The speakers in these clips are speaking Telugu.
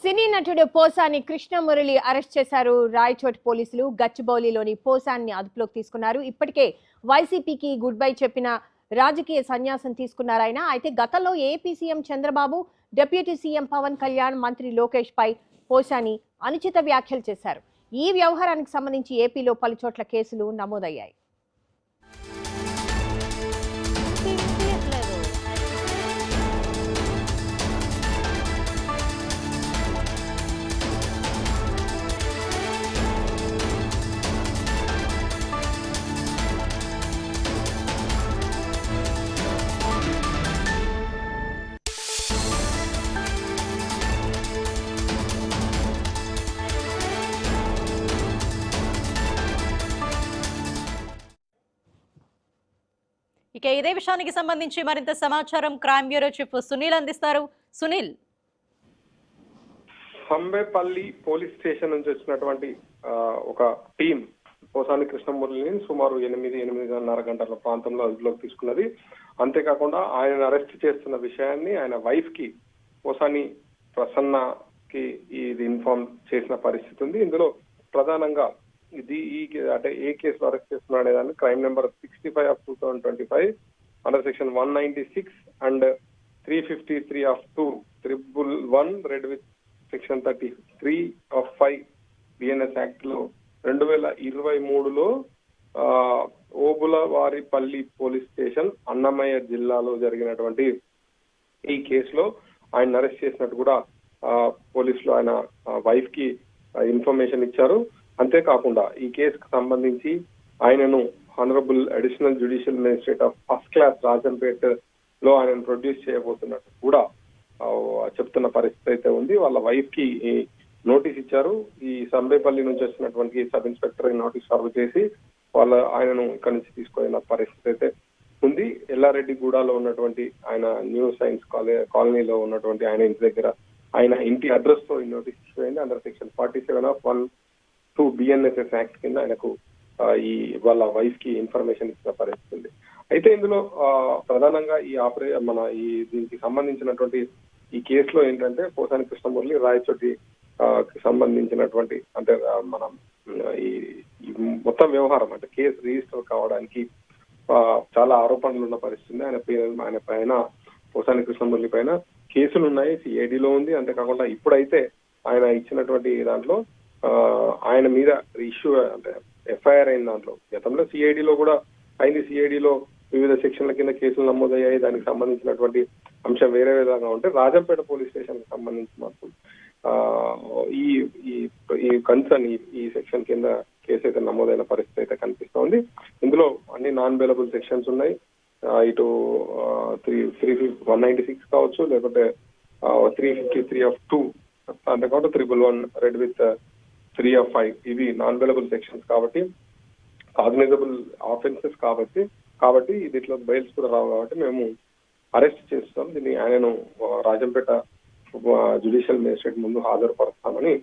సినీ నటుడు పోసాని కృష్ణమురళి అరెస్ట్ చేశారు రాయచోటి పోలీసులు. గచ్చిబౌలిలోని పోసాన్ని అదుపులోకి తీసుకున్నారు. ఇప్పటికే వైసీపీకి గుడ్ బై చెప్పిన రాజకీయ సన్యాసం తీసుకున్నారు ఆయన. అయితే గతంలో AP CM Chandrababu, deputy CM Pawan Kalyan, మంత్రి లోకేష్ పై పోసాని అనుచిత వ్యాఖ్యలు చేశారు. ఈ వ్యవహారానికి సంబంధించి ఏపీలో పలుచోట్ల కేసులు నమోదయ్యాయి. ఇక ఇదే విషయానికి సంబంధించి మరింత సమాచారం క్రైమ్ బ్యూరో చీఫ్ సునీల్ అందిస్తారు. సునీల్, సంబేపల్లి పోలీస్ స్టేషన్ నుంచి వచ్చినటువంటి ఒక టీం పోసాని కృష్ణమురళిని సుమారు 8-8:30 గంటల ప్రాంతంలో అదుపులోకి తీసుకున్నది. అంతేకాకుండా ఆయన అరెస్ట్ చేస్తున్న విషయాన్ని ఆయన వైఫ్ కి పోసాని ప్రసన్నకి ఇది ఇన్ఫార్మ్ చేసిన పరిస్థితి ఉంది. ఇందులో ప్రధానంగా అంటే ఏ కేసులో అరెస్ట్ చేస్తున్నాడు అనేదాన్ని crime number 65 of 2025 under section 196 and 353 of 211 red with section 33 of 5 BNS act లో 2023లో ఓబులవారిపల్లి పోలీస్ స్టేషన్ అన్నమయ్య జిల్లాలో జరిగినటువంటి ఈ కేసులో ఆయన అరెస్ట్ చేసినట్టు కూడా పోలీసులు ఆయన వైఫ్ కి ఇన్ఫర్మేషన్ ఇచ్చారు. అంతేకాకుండా ఈ కేసుకు సంబంధించి ఆయనను honourable additional judicial magistrate of first class Rajampet లో ఆయనను ప్రొడ్యూస్ చేయబోతున్నట్టు కూడా చెప్తున్న పరిస్థితి అయితే ఉంది. వాళ్ళ వైఫ్ కి నోటీస్ ఇచ్చారు. ఈ సంబేపల్లి నుంచి వచ్చినటువంటి సబ్ ఇన్స్పెక్టర్ నోటీస్ సర్వ్ చేసి ఆయనను ఇక్కడి నుంచి తీసుకున్న పరిస్థితి అయితే ఉంది. ఎల్లారెడ్డి గూడలో ఉన్నటువంటి ఆయన న్యూ సైన్స్ కాలనీలో ఉన్నటువంటి ఆయన ఇంటి దగ్గర ఆయన ఇంటి అడ్రస్ తో ఈ నోటీస్ ఇచ్చిపోయింది. Under section 47 of 1-2 BNSS act కింద ఆయనకు ఈ వాళ్ళ వైఫ్ కి ఇన్ఫర్మేషన్ ఇచ్చిన పరిస్థితి ఉంది. అయితే ఇందులో ప్రధానంగా దీనికి సంబంధించినటువంటి ఈ కేసులో ఏంటంటే పోసాని కృష్ణమురళి రాయచోటి సంబంధించినటువంటి అంటే మనం ఈ మొత్తం వ్యవహారం అంటే కేసు రిజిస్టర్ కావడానికి చాలా ఆరోపణలు ఉన్న పరిస్థితి. ఆయన పైన పోసాని కృష్ణమురళి పైన కేసులు ఉన్నాయి, సిఐడిలో ఉంది. అంతేకాకుండా ఇప్పుడైతే ఆయన ఇచ్చినటువంటి దాంట్లో ఆయన మీద ఇష్యూ అంటే ఎఫ్ఐఆర్ అయిన దాంట్లో గతంలో సిఐడిలో కూడా అయింది. సిఐడిలో వివిధ సెక్షన్ల కింద కేసులు నమోదయ్యాయి. దానికి సంబంధించినటువంటి అంశం వేరే విధంగా ఉంటే రాజంపేట పోలీస్ స్టేషన్ కి సంబంధించి మాత్రం ఈ కన్సర్న్ ఈ సెక్షన్ కింద కేసు అయితే నమోదైన పరిస్థితి అయితే కనిపిస్తోంది. ఇందులో అన్ని నాన్ బెయిలబుల్ సెక్షన్స్ ఉన్నాయి. ఇటు 196 కావచ్చు, లేకపోతే 353 ఆఫ్ 2 అంతేకాకుండా 111 రెడ్ విత్ 3 ఆఫ్ 5 ఇవి నాన్ బెయిలబుల్ సెక్షన్స్ కాబట్టి కాగ్నిజబుల్ ఆఫెన్సెస్ కాబట్టి దీంట్లో బెయిల్స్ కూడా రావు కాబట్టి మేము అరెస్ట్ చేస్తాం. దీన్ని ఆయనను రాజంపేట జ్యుడిషియల్ మేజిస్ట్రేట్ ముందు హాజరుపరుస్తామని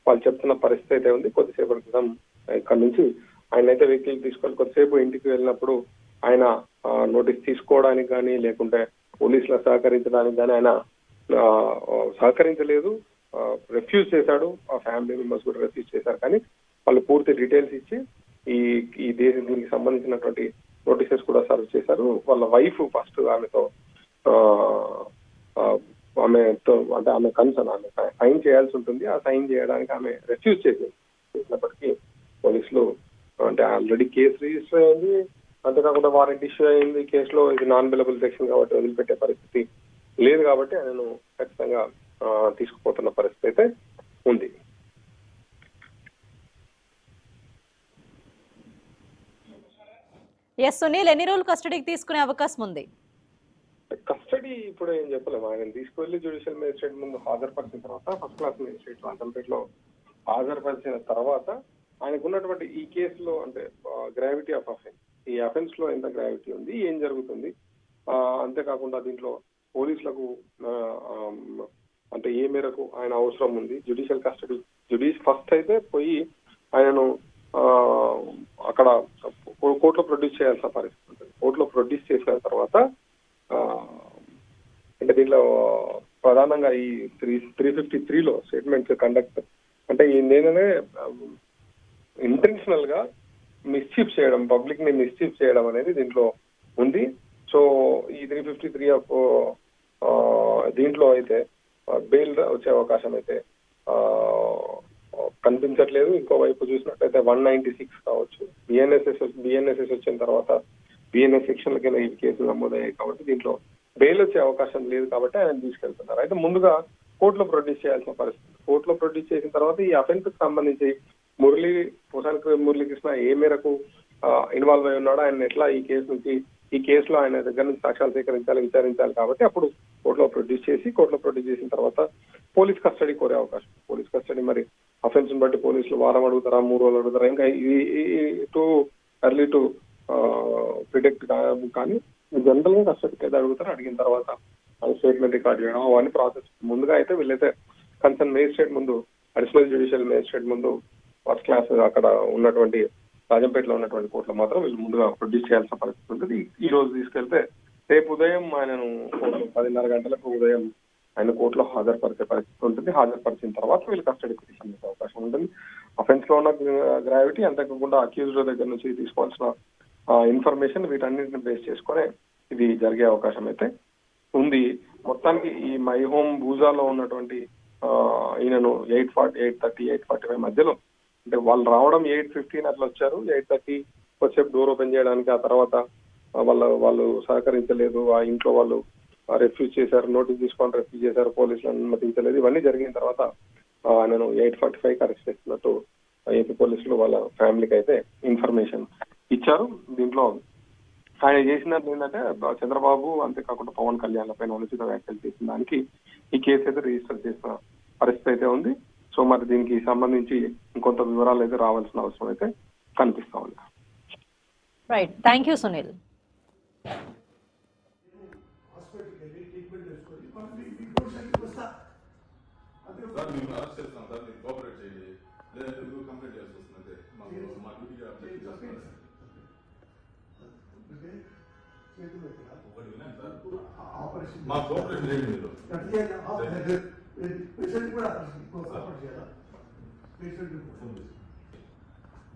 వాళ్ళు చెప్తున్న పరిస్థితి అయితే ఉంది. కొద్దిసేపటి క్రితం ఇక్కడ నుంచి ఆయన అయితే వెహికల్ తీసుకొని కొద్దిసేపు ఇంటికి వెళ్ళినప్పుడు ఆయన నోటీస్ తీసుకోవడానికి కానీ లేకుంటే పోలీసులకు సహకరించడానికి కానీ ఆయన సహకరించలేదు, రిఫ్యూజ్ చేశాడు. ఆ ఫ్యామిలీ మెంబర్స్ కూడా రిఫ్యూజ్ చేశారు. కానీ వాళ్ళు పూర్తి డీటెయిల్స్ ఇచ్చి దీనికి సంబంధించినటువంటి నోటీసెస్ కూడా సర్వ్ చేశారు. వాళ్ళ వైఫ్ ఫస్ట్ అంటే ఆమె కన్సర్న్ ఆమె సైన్ చేయాల్సి ఉంటుంది. ఆ సైన్ చేయడానికి ఆమె రిఫ్యూజ్ చేసినప్పటికీ పోలీసులు అంటే ఆల్రెడీ కేసు రిజిస్టర్ అయింది, అంతేకాకుండా వారెంట్ ఇష్యూ అయింది కేసులో. ఇది నాన్ బెయిలబుల్ సెక్షన్ కాబట్టి వదిలిపెట్టే పరిస్థితి లేదు కాబట్టి ఆయనను ఖచ్చితంగా తీసుకుపోతున్న పరిస్థితి అయితే ఉంది. సునీల్, ఎన్ని రోజులు కస్టడీకి తీసుకునే అవకాశం ఉంది? కస్టడీ ఇప్పుడు ఏం చెప్పలేము. ఆయన తీసుకువెళ్లి జ్యుడిషియల్ మేజిస్ట్రేట్ ముందు హాజరుపరిచిన తర్వాత ఫస్ట్ క్లాస్ మేజిస్ట్రేట్ రాజంపేటలో హాజరుపరిచిన తర్వాత ఆయనకు ఉన్నటువంటి ఈ కేసులో అంటే గ్రావిటీ ఆఫ్ అఫెన్స్, ఈ అఫెన్స్ లో ఎంత గ్రావిటీ ఉంది, ఏం జరుగుతుంది, అంతేకాకుండా దీంట్లో పోలీసులకు అంటే ఏ మేరకు ఆయన అవసరం ఉంది, జ్యుడిషియల్ కస్టడీ ఫస్ట్ అయితే పోయి ఆయనను అక్కడ కోర్టులో ప్రొడ్యూస్ చేయాల్సిన పరిస్థితి ఉంటుంది. కోర్టులో ప్రొడ్యూస్ చేసిన తర్వాత అంటే దీంట్లో ప్రధానంగా ఈ 353లో స్టేట్మెంట్స్ కండక్ట్ అంటే ఏంటంటే ఇంటెన్షనల్ గా మిస్చీఫ్ చేయడం, పబ్లిక్ ని మిస్చీఫ్ చేయడం అనేది దీంట్లో ఉంది. సో ఈ 353 దీంట్లో అయితే బెయిల్ వచ్చే అవకాశం అయితే కనిపించట్లేదు. ఇంకోవైపు చూసినట్టయితే 196 కావచ్చు, బిఎన్ఎస్ఎస్ వచ్చిన తర్వాత బిఎన్ఎస్ సెక్షన్ల కింద ఈ కేసులు నమోదయ్యాయి కాబట్టి దీంట్లో బెయిల్ వచ్చే అవకాశం లేదు కాబట్టి ఆయన తీసుకెళ్తున్నారు. అయితే ముందుగా కోర్టులో ప్రొడ్యూస్ చేయాల్సిన పరిస్థితి. కోర్టులో ప్రొడ్యూస్ చేసిన తర్వాత ఈ అఫెన్స్ కి సంబంధించి పోసాని మురళీకృష్ణ ఏ మేరకు ఇన్వాల్వ్ అయి ఉన్నాడో, ఆయన ఎట్లా ఈ కేసులో ఆయన దగ్గర నుంచి సాక్ష్యాలు సేకరించాలి, విచారించాలి కాబట్టి అప్పుడు కోర్టులో ప్రొడ్యూస్ చేసిన తర్వాత పోలీస్ కస్టడీ కోరే అవకాశం. పోలీస్ కస్టడీ మరి అఫెన్స్ ని బట్టి పోలీసులు వారం అడుగుతారా, 3 రోజులు అడుగుతారా, ఇంకా టూ ఎర్లీ టు ప్రిడిక్ట్ కానీ జనరల్ గా కస్టడీకి అయితే అడుగుతారు. అడిగిన తర్వాత స్టేట్మెంట్ రికార్డ్ చేయడం అవన్నీ ప్రాసెస్. ముందుగా అయితే వీళ్ళైతే కన్సర్న్ మేజిస్ట్రేట్ ముందు, అడిషనల్ జ్యుడిషియల్ మేజిస్ట్రేట్ ముందు ఫస్ట్ క్లాస్ అక్కడ ఉన్నటువంటి రాజంపేటలో ఉన్నటువంటి కోర్టులో మాత్రం వీళ్ళు ముందుగా ప్రొడ్యూస్ చేయాల్సిన పరిస్థితి ఉంటుంది. ఈ రోజు తీసుకెళ్తే రేపు ఉదయం ఆయనను 10:30 గంటలకు ఉదయం ఆయన కోర్టులో హాజరుపరిచే పరిస్థితి ఉంటుంది. హాజరుపరిచిన తర్వాత వీళ్ళు కస్టడీ పిటిషన్ చేసే అవకాశం ఉంటుంది. అఫెన్స్ లో ఉన్న గ్రావిటీ, అంతేకాకుండా అక్యూజ్డ్ దగ్గర నుంచి తీసుకోవాల్సిన ఇన్ఫర్మేషన్, వీటన్నిటిని బేస్ చేసుకునే ఇది జరిగే అవకాశం అయితే ఉంది. మొత్తానికి ఈ మై హోమ్ భూజాలో ఉన్నటువంటి ఈయనను 8:30, 8:45 మధ్యలో, అంటే వాళ్ళు రావడం 8:15 అట్లా వచ్చారు. 8:30 వచ్చేపు డోర్ ఓపెన్ చేయడానికి, ఆ తర్వాత వాళ్ళు సహకరించలేదు, ఆ ఇంట్లో వాళ్ళు రెఫ్యూజ్ చేశారు, నోటీస్ తీసుకొని రెఫ్యూజ్ చేశారు, పోలీసులు అనుమతించలేదు. ఇవన్నీ జరిగిన తర్వాత ఆయనను 8:45కి అరెస్ట్ చేస్తున్నట్టు ఏపీ పోలీసులు వాళ్ళ ఫ్యామిలీకి అయితే ఇన్ఫర్మేషన్ ఇచ్చారు. దీంట్లో ఆయన చేసినట్టు ఏంటంటే చంద్రబాబు అంతేకాకుండా పవన్ కళ్యాణ్ పైన అనుచిత వ్యాఖ్యలు చేసిన దానికి ఈ కేసు అయితే రిజిస్టర్ చేసిన పరిస్థితి అయితే ఉంది. సో మరి దీనికి సంబంధించి ఇంకొంత వివరాలు అయితే రావాల్సిన అవసరం అయితే కనిపిస్తా ఉంది. Right, thank you Sunil. మా కోఆపరేషన్ చేయండి మీరు. పేషెంట్ కూడా సపోర్ట్ చేయాలా? పేషెంట్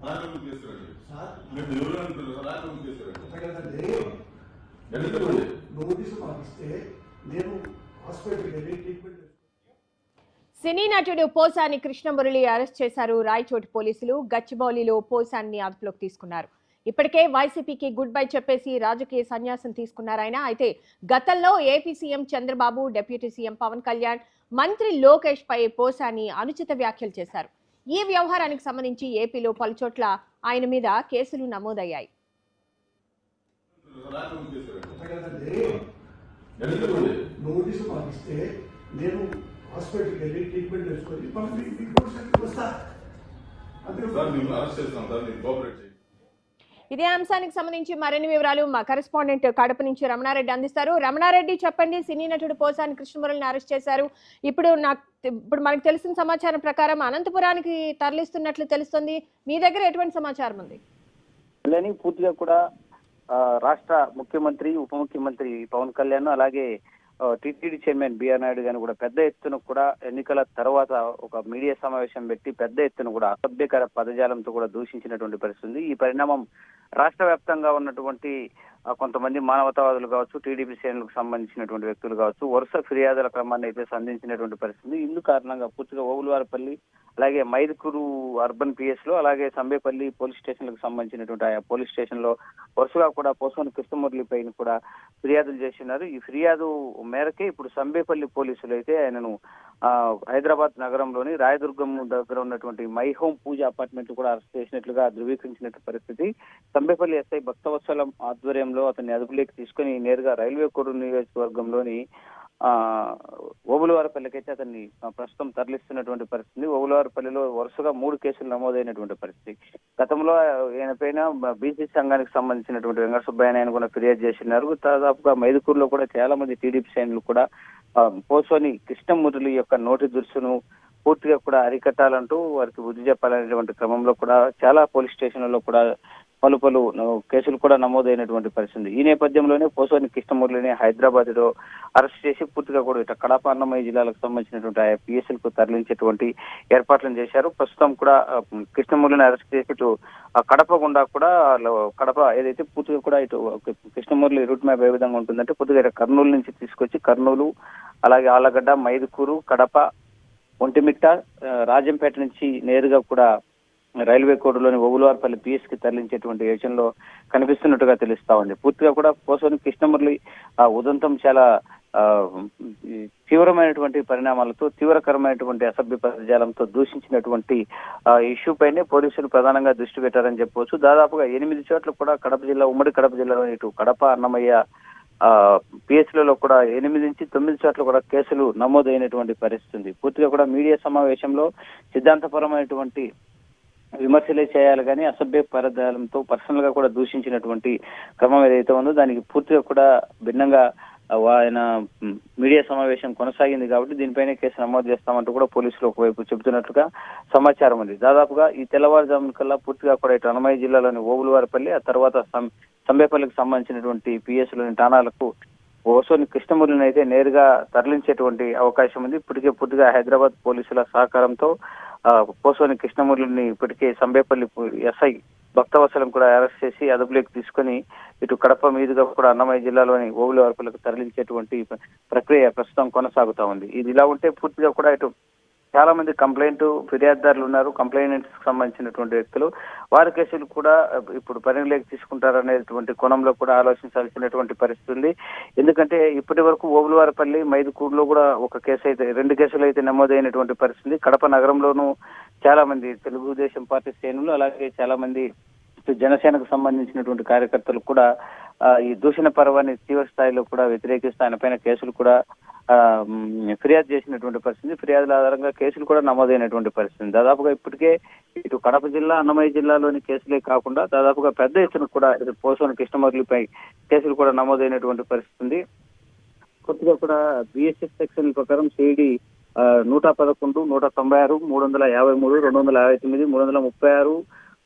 రాజు తీసుకురండి. మీరు ఎవరు అనుకుంటారు? రాజు తీసుకురండి. ఎందుకంటే నోటీసు పంపిస్తే నేను హాస్పిటల్కి వెళ్ళి ట్రీట్మెంట్. సినీ నటుడు పోసాని కృష్ణమురళి అరెస్ట్ చేశారు రాయచోటి పోలీసులు. గచ్చిబౌలిలో పోసాన్ని అదుపులోకి తీసుకున్నారు. ఇప్పటికే వైసీపీకి గుడ్ బై చెప్పేసి రాజకీయ సన్యాసం తీసుకున్నారు ఆయన. అయితే గతంలో AP CM Chandrababu, deputy CM Pawan Kalyan, మంత్రి లోకేష్ పై పోసాని అనుచిత వ్యాఖ్యలు చేశారు. ఈ వ్యవహారానికి సంబంధించి ఏపీలో పలుచోట్ల ఆయన మీద కేసులు నమోదయ్యాయి. నోటీసు పంపిస్తే నేను హాస్పిటల్కి వెళ్ళి ట్రీట్మెంట్ చేసుకొని వస్తా. ఇదే అంశానికి సంబంధించి మరిన్ని వివరాలు మా కరెస్పాండెంట్ కడప నుంచి రమణారెడ్డి అందిస్తారు. రమణారెడ్డి, చెప్పండి. సినీ నటుడు పోసాని కృష్ణమురళిని అరెస్ట్ చేశారు. ఇప్పుడు మనకు తెలిసిన సమాచారం ప్రకారం అనంతపురానికి తరలిస్తున్నట్లు తెలుస్తుంది. మీ దగ్గర ఎటువంటి సమాచారం ఉంది? పూర్తిగా కూడా రాష్ట్ర ముఖ్యమంత్రి, ఉప ముఖ్యమంత్రి పవన్ కళ్యాణ్, అలాగే టీటీడీ చైర్మన్ బిఆర్ నాయుడు గారిని కూడా పెద్ద ఎత్తున కూడా ఎన్నికల తర్వాత ఒక మీడియా సమావేశం పెట్టి పెద్ద ఎత్తున కూడా అసభ్యకర పదజాలంతో కూడా దూషించినటువంటి పరిస్థితి. ఈ పరిణామం రాష్ట్ర వ్యాప్తంగా ఉన్నటువంటి కొంతమంది మానవతావాదులు కావచ్చు, టీడీపీ శ్రేణులకు సంబంధించినటువంటి వ్యక్తులు కావచ్చు, వరుస ఫిర్యాదుల క్రమాన్ని అయితే సంధించినటువంటి పరిస్థితి. ఇందు కారణంగా పూర్తిగా ఓబులవారిపల్లి, అలాగే మైదుకూరు అర్బన్ పిఎస్ లో, అలాగే సంబేపల్లి పోలీస్ స్టేషన్లకు సంబంధించినటువంటి ఆయా పోలీస్ స్టేషన్ లో వరుసగా కూడా పోసాని కృష్ణమురళి పైన కూడా ఫిర్యాదులు చేస్తున్నారు. ఈ ఫిర్యాదు మేరకే ఇప్పుడు సంబేపల్లి పోలీసులు అయితే ఆయనను హైదరాబాద్ నగరంలోని రాయదుర్గం దగ్గర ఉన్నటువంటి మై హోమ్ పూజ అపార్ట్మెంట్ కూడా అరెస్ట్ చేసినట్లుగా ధృవీకరించినట్టు పరిస్థితి. సంబేపల్లి ఎస్ఐ భక్తవత్సలం ఆధ్వర్యంలో అతన్ని అదుపులోకి తీసుకుని నేరుగా రైల్వే కోడు నియోజకవర్గంలోని ఓబులవారిపల్లికైతే అతన్ని ప్రస్తుతం తరలిస్తున్నటువంటి పరిస్థితి. ఓబులవారిపల్లిలో వరుసగా 3 కేసులు నమోదైనటువంటి పరిస్థితి. గతంలో ఆయన పైన బీసీ సంఘానికి సంబంధించినటువంటి వెంకట సుబ్బయ్య కూడా ఫిర్యాదు చేసినారు. దాదాపుగా మైదుకూరులో కూడా చాలా మంది టీడీపీ శ్రేణులు కూడా పోసాని కృష్ణమురళి యొక్క నోటి దురుసును పూర్తిగా కూడా అరికట్టాలంటూ వారికి బుద్ధి చెప్పాలనేటువంటి క్రమంలో కూడా చాలా పోలీస్ స్టేషన్లలో కూడా పలు కేసులు కూడా నమోదైనటువంటి పరిస్థితి. ఈ నేపథ్యంలోనే పోసాని కృష్ణమురళిని హైదరాబాద్ లో అరెస్ట్ చేసి పూర్తిగా కూడా ఇటు కడప అన్నమయ్య జిల్లాలకు సంబంధించినటువంటి ఆయా పిఎస్ఎల్కు తరలించేటువంటి ఏర్పాట్లను చేశారు. ప్రస్తుతం కూడా కృష్ణమురళిని అరెస్ట్ చేసి ఇటు కడప గుండా కూడా కడప ఏదైతే పూర్తిగా కూడా ఇటు కృష్ణమురళి రూట్ మ్యాప్ ఏ విధంగా ఉంటుందంటే పూర్తిగా కర్నూలు నుంచి తీసుకొచ్చి కర్నూలు, అలాగే ఆళ్లగడ్డ, మైదుకూరు, కడప, ఒంటిమిట్ట, రాజంపేట నుంచి నేరుగా కూడా రైల్వే కోడ్లోని ఓగులవారిపల్లి పిఎస్ కి తరలించేటువంటి యోచనలో కనిపిస్తున్నట్టుగా తెలుస్తా ఉంది. పూర్తిగా కూడా పోసాని కృష్ణమురళి ఉదంతం చాలా తీవ్రమైనటువంటి పరిణామాలతో, తీవ్రకరమైనటువంటి అసభ్య పదజాలంతో దూషించినటువంటి ఇష్యూ పైనే పోలీసులు ప్రధానంగా దృష్టి పెట్టారని చెప్పవచ్చు. దాదాపుగా 8 చోట్ల కూడా కడప జిల్లా, ఉమ్మడి కడప జిల్లాలో ఇటు కడప, అన్నమయ్య పిఎస్లలో కూడా 8 నుంచి 9 చోట్ల కూడా కేసులు నమోదైనటువంటి పరిస్థితి ఉంది. పూర్తిగా కూడా మీడియా సమావేశంలో సిద్ధాంతపరమైనటువంటి విమర్శలే చేయాలి కానీ అసభ్య పరదాలంతో పర్సనల్ గా కూడా దూషించినటువంటి క్రమం ఏదైతే ఉందో దానికి పూర్తిగా కూడా భిన్నంగా ఆయన మీడియా సమావేశం కొనసాగింది కాబట్టి దీనిపైనే కేసు నమోదు చేస్తామంటూ కూడా పోలీసులు ఒకవైపు చెబుతున్నట్లుగా సమాచారం ఉంది. దాదాపుగా ఈ తెల్లవారుజామున కల్లా పూర్తిగా కూడా ఇటు అన్నమయ్య జిల్లాలోని ఓబులవారిపల్లి, ఆ తర్వాత సంబేపల్లికి సంబంధించినటువంటి పిఎస్లోని ఠాణాలకు పోసాని కృష్ణమురళిని అయితే నేరుగా తరలించేటువంటి అవకాశం ఉంది. ఇప్పటికే పూర్తిగా హైదరాబాద్ పోలీసుల సహకారంతో పోసాని కృష్ణమురళిని ఇప్పటికే సంబేపల్లి ఎస్ఐ భక్తవత్సలం కూడా అరెస్ట్ చేసి అదుపులోకి తీసుకొని ఇటు కడప మీదుగా కూడా అన్నమయ్య జిల్లాలోని ఓబులవారిపల్లికి తరలించేటువంటి ప్రక్రియ ప్రస్తుతం కొనసాగుతా ఉంది. ఇది ఇలా ఉంటే పూర్తిగా కూడా ఇటు చాలా మంది ఫిర్యాదుదారులు ఉన్నారు, కంప్లైంట్స్ కి సంబంధించినటువంటి వ్యక్తులు. వారి కేసులు కూడా ఇప్పుడు పరిగణలోకి తీసుకుంటారనేటువంటి కోణంలో కూడా ఆలోచించాల్సినటువంటి పరిస్థితి ఉంది. ఎందుకంటే ఇప్పటి వరకు ఓబులవారిపల్లి, మైదుకూరులో కూడా ఒక కేసు అయితే, 2 కేసులు అయితే నమోదైనటువంటి పరిస్థితి. కడప నగరంలోనూ చాలా మంది తెలుగుదేశం పార్టీ శ్రేణులు, అలాగే చాలా మంది జనసేనకు సంబంధించినటువంటి కార్యకర్తలు కూడా ఈ దూషణ పర్వాన్ని తీవ్ర స్థాయిలో కూడా వ్యతిరేకిస్తూ ఆయన పైన కేసులు కూడా ఫిర్యాదు చేసినటువంటి పరిస్థితి. ఫిర్యాదుల ఆధారంగా కేసులు కూడా నమోదైనటువంటి పరిస్థితి. దాదాపుగా ఇప్పటికే ఇటు కడప జిల్లా, అన్నమయ్య జిల్లాలోని కేసులే కాకుండా దాదాపుగా పెద్ద ఎత్తున కూడా పోసాని కృష్ణమురళిపై కేసులు కూడా నమోదైనటువంటి పరిస్థితి ఉంది. కొత్తగా కూడా బిఎస్ఎఫ్ సెక్షన్ ప్రకారం సిఐడి 111, 196, 353, 259, 336,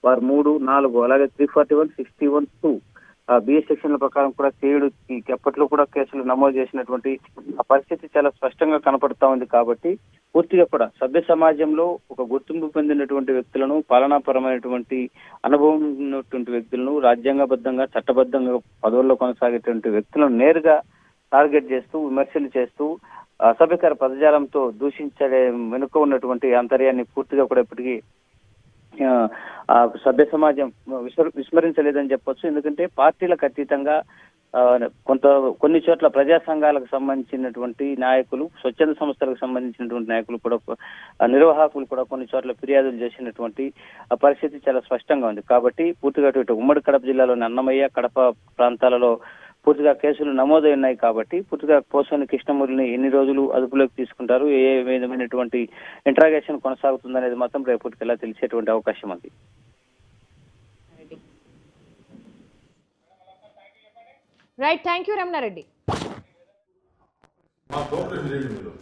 వారు 3, 4, అలాగే 341, 61, 2 బిఎస్ సెక్షన్ల ప్రకారం కూడా సిఐడికి ఎప్పట్లో కూడా కేసులు నమోదు చేసినటువంటి ఆ పరిస్థితి చాలా స్పష్టంగా కనపడతా ఉంది. కాబట్టి పూర్తిగా కూడా సభ్య సమాజంలో ఒక గుర్తింపు పొందినటువంటి వ్యక్తులను, పాలనాపరమైనటువంటి అనుభవం ఉన్నటువంటి వ్యక్తులను, రాజ్యాంగబద్ధంగా చట్టబద్ధంగా పదవుల్లో కొనసాగేటువంటి వ్యక్తులను నేరుగా టార్గెట్ చేస్తూ, విమర్శలు చేస్తూ, అసభ్యకర పదజాలంతో దూషించే వెనుక ఉన్నటువంటి ఆంతర్యాన్ని పూర్తిగా కూడా ఇప్పటికీ సభ్య సమాజం విస్మరించలేదని చెప్పొచ్చు. ఎందుకంటే పార్టీలకు అతీతంగా కొన్ని చోట్ల ప్రజా సంఘాలకు సంబంధించినటువంటి నాయకులు, స్వచ్ఛంద సంస్థలకు సంబంధించినటువంటి నాయకులు కూడా, నిర్వాహకులు కూడా కొన్ని చోట్ల ఫిర్యాదులు చేసినటువంటి పరిస్థితి చాలా స్పష్టంగా ఉంది. కాబట్టి పూర్తిగా ఇటు ఉమ్మడి కడప జిల్లాలోని అన్నమయ్య, కడప ప్రాంతాలలో పూర్తిగా కేసులు నమోదై ఉన్నాయి. కాబట్టి పూర్తిగా పోసాని కృష్ణమురళిని ఎన్ని రోజులు అదుపులోకి తీసుకుంటారు, ఏ విధమైనటువంటి ఇంట్రాగేషన్ కొనసాగుతుందనేది మాత్రం రేపటికెల్లా తెలిసేటువంటి అవకాశం ఉంది. Right, thank you Ramanareddy. మా కోఆపరేషన్ చేయండి మీరు.